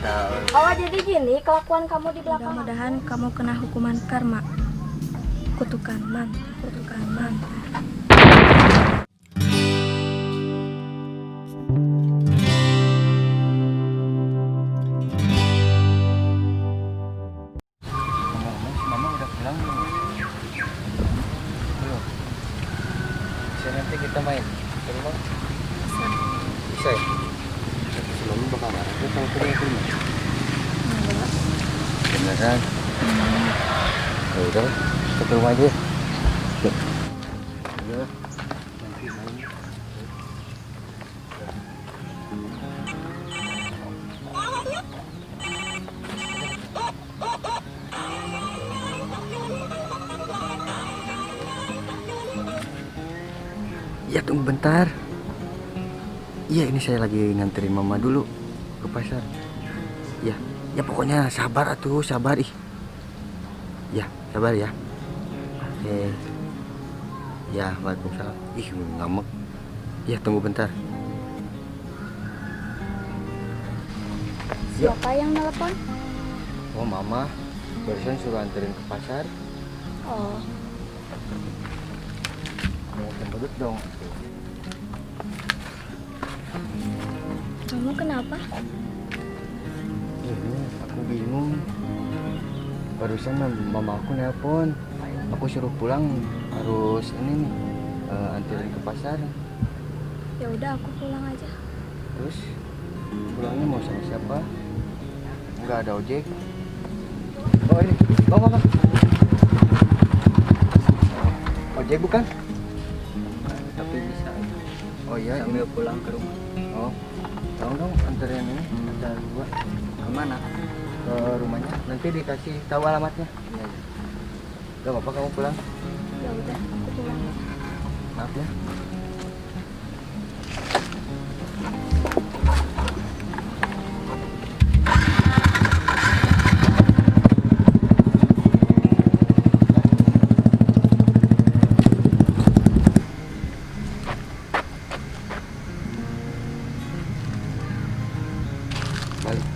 Oh, jadi gini kelakuan kamu di belakang. Mudah-mudahan kamu kena hukuman karma. Kutukan mantra, kutukan mantra. Mama udah pulang belum? Belum. Bisa nanti kita main ke rumah? Bisa ya? Selalu bakal marah kalau pulang ke rumah. Beneran? Ya udah, kita ke rumah aja. Ya. Ya. Nanti main. Ya tunggu bentar. Iya ini saya lagi nganterin mama dulu ke pasar. Ya, ya pokoknya sabar atuh, sabar ih. Ya, sabar ya. Oke. Ya, waalaikumsalam. Ih, ngambek. Ya tunggu bentar. Siapa yang telepon? Oh mama, barusan suruh anterin ke pasar. Oh, Mau cembedut dong. kamu kenapa? Ini aku bingung. Barusan mama aku nelpon. Aku suruh pulang harus ini nih anterin ke pasar. Ya udah aku pulang aja. Terus pulangnya mau sama siapa? Nggak ada ojek. Oh ini, bang. Ojek bukan? Tapi bisa. Oh iya, sambil pulang ke rumah. Oh, tolong dong anterin ini antar gua. Kemana? Ke rumahnya. Nanti dikasih tahu alamatnya. Iya. Gak apa-apa kamu pulang. Ya udah aku pulang aja. Maaf ya. Balik.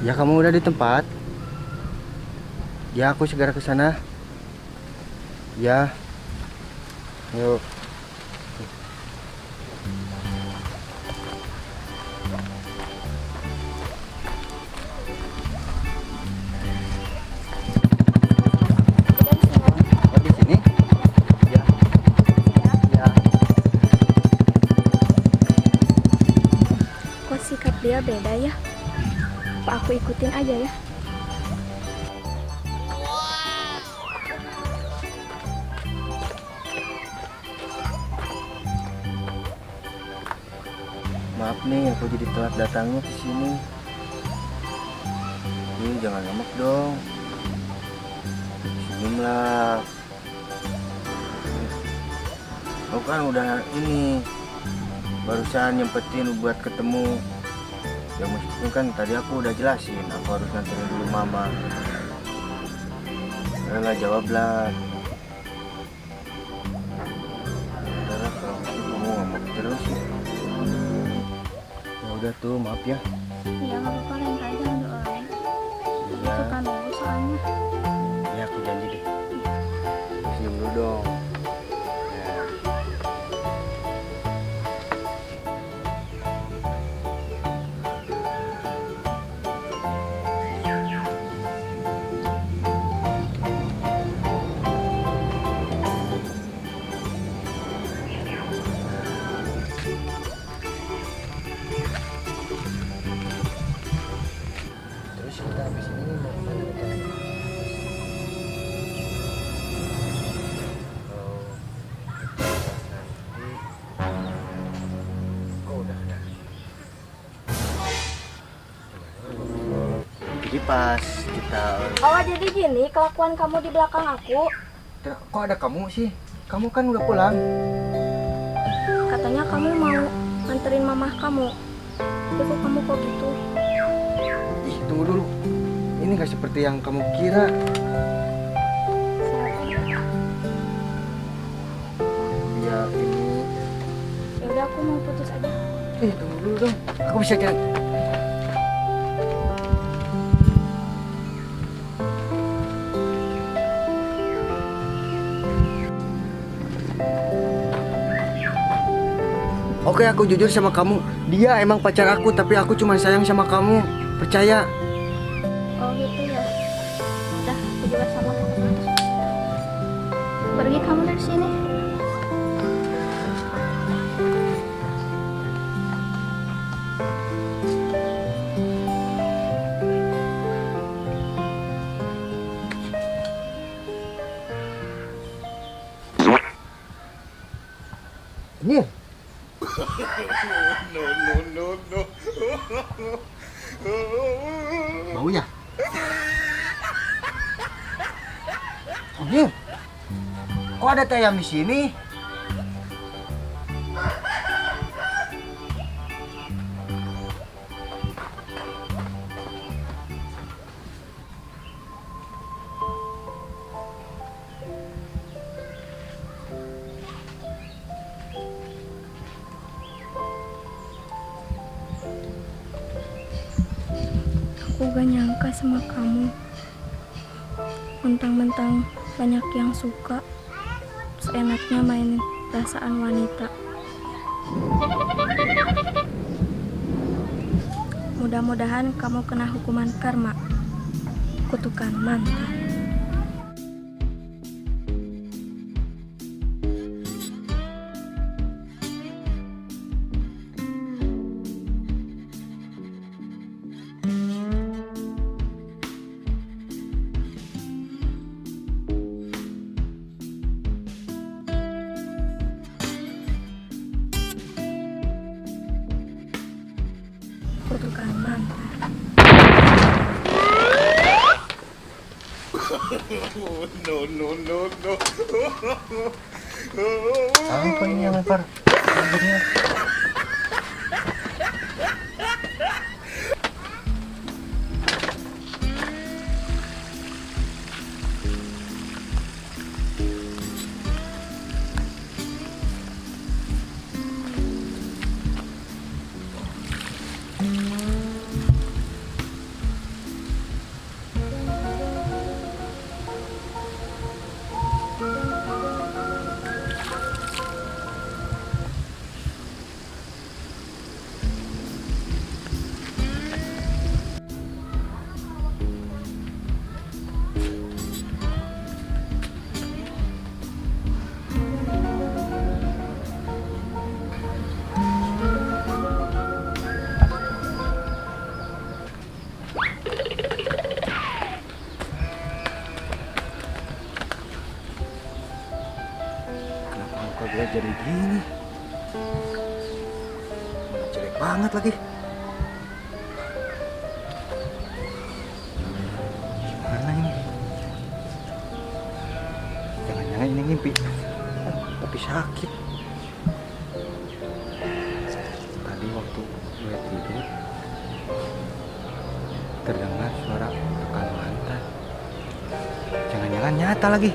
Ya kamu udah di tempat? Ya aku segera ke sana. Ya. Yuk. Oh di sini? Ya. Ya. Kok sikap dia beda ya? Apa aku ikutin aja ya? Maaf nih, aku jadi telat datangnya ke sini. Jangan ngambek dong. Senyumlah. Aku kan udah ini barusan nyempetin buat ketemu. Ya meskipun kan tadi aku udah jelasin, aku harus nganterin dulu mama. Ayolah jawablah. Udah kalau gitu kamu ngambek terus. Ya udah tuh, maaf ya. Iya nggak apa-apa, lain kali jangan doain. Iya. Suka nunggu soalnya. Ya aku janji deh. Senyum dulu dong. Ya. Terus kita habis ini mau kemana rencananya? Oh udah. Jadi pas kita Oh, jadi gini kelakuan kamu di belakang aku. kok ada kamu sih? Kamu kan udah pulang. Katanya kamu mau nganterin mamah kamu. Tapi kok kamu kok gitu? Ih, tunggu dulu. Ini gak seperti yang kamu kira. Siapa? Ya ini Ya udah aku Aku mau putus aja. Tunggu dulu dong. Aku bisa cari. Oke, aku jujur sama kamu. Dia emang pacar aku, tapi aku cuma sayang sama kamu. Percaya. Oh gitu ya. Udah, aku juga sama kamu. Pergi kamu dari sini. Ini. Baunya. Oh, ini. Kok ada teh ayam di sini? Aku gak nyangka sama kamu. Mentang-mentang banyak yang suka, seenaknya mainin perasaan wanita. Mudah-mudahan kamu kena hukuman karma, kutukan mantan. Kutukan mantan. Apa ini yang lempar? Rambutnya. Kok dia jadi gini? Mana jelek banget lagi. Gimana ini? Jangan-jangan ini mimpi. Tapi sakit. Tadi waktu gue tidur terdengar suara kutukan mantan. Jangan-jangan nyata lagi.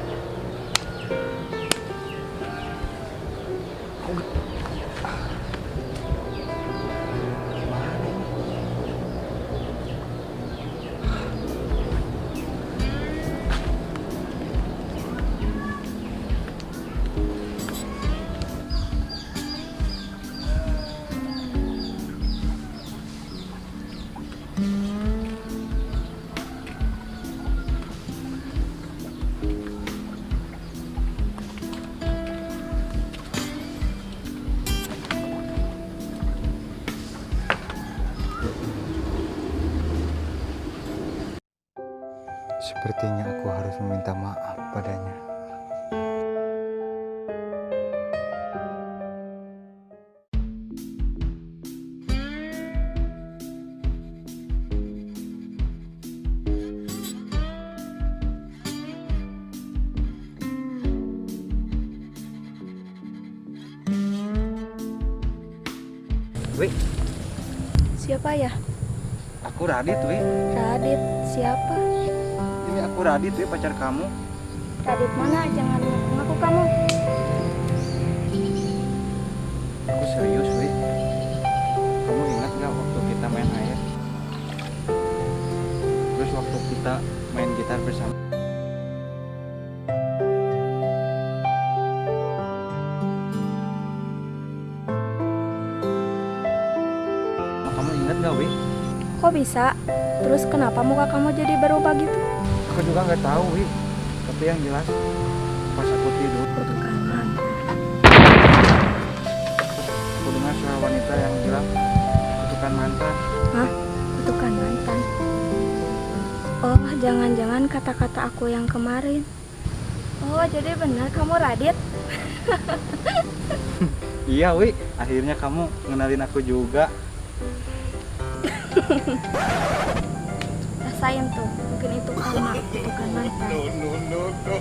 Sepertinya aku harus meminta maaf padanya. Wi, Siapa ya? aku Radit, Wi. Radit, siapa? Ini aku Radit, Wi, pacar kamu. Radit mana? Jangan ngaku kamu. Aku serius, Wi. kita main gitar bersama. Kamu ingat gak, Wi? Kok bisa? Terus kenapa muka kamu jadi berubah gitu? Aku juga nggak tahu, Wi. Tapi yang jelas pas aku tidur, Kutukan mantan. aku dengar suara wanita yang bilang kutukan mantan. Hah? Kutukan mantan. Oh, jangan-jangan kata-kata aku yang kemarin. Oh, jadi benar kamu Radit? Iya, Wi. Akhirnya kamu ngenalin aku juga. Rasain tuh, mungkin itu karma, kutukan mantan. no, no, no.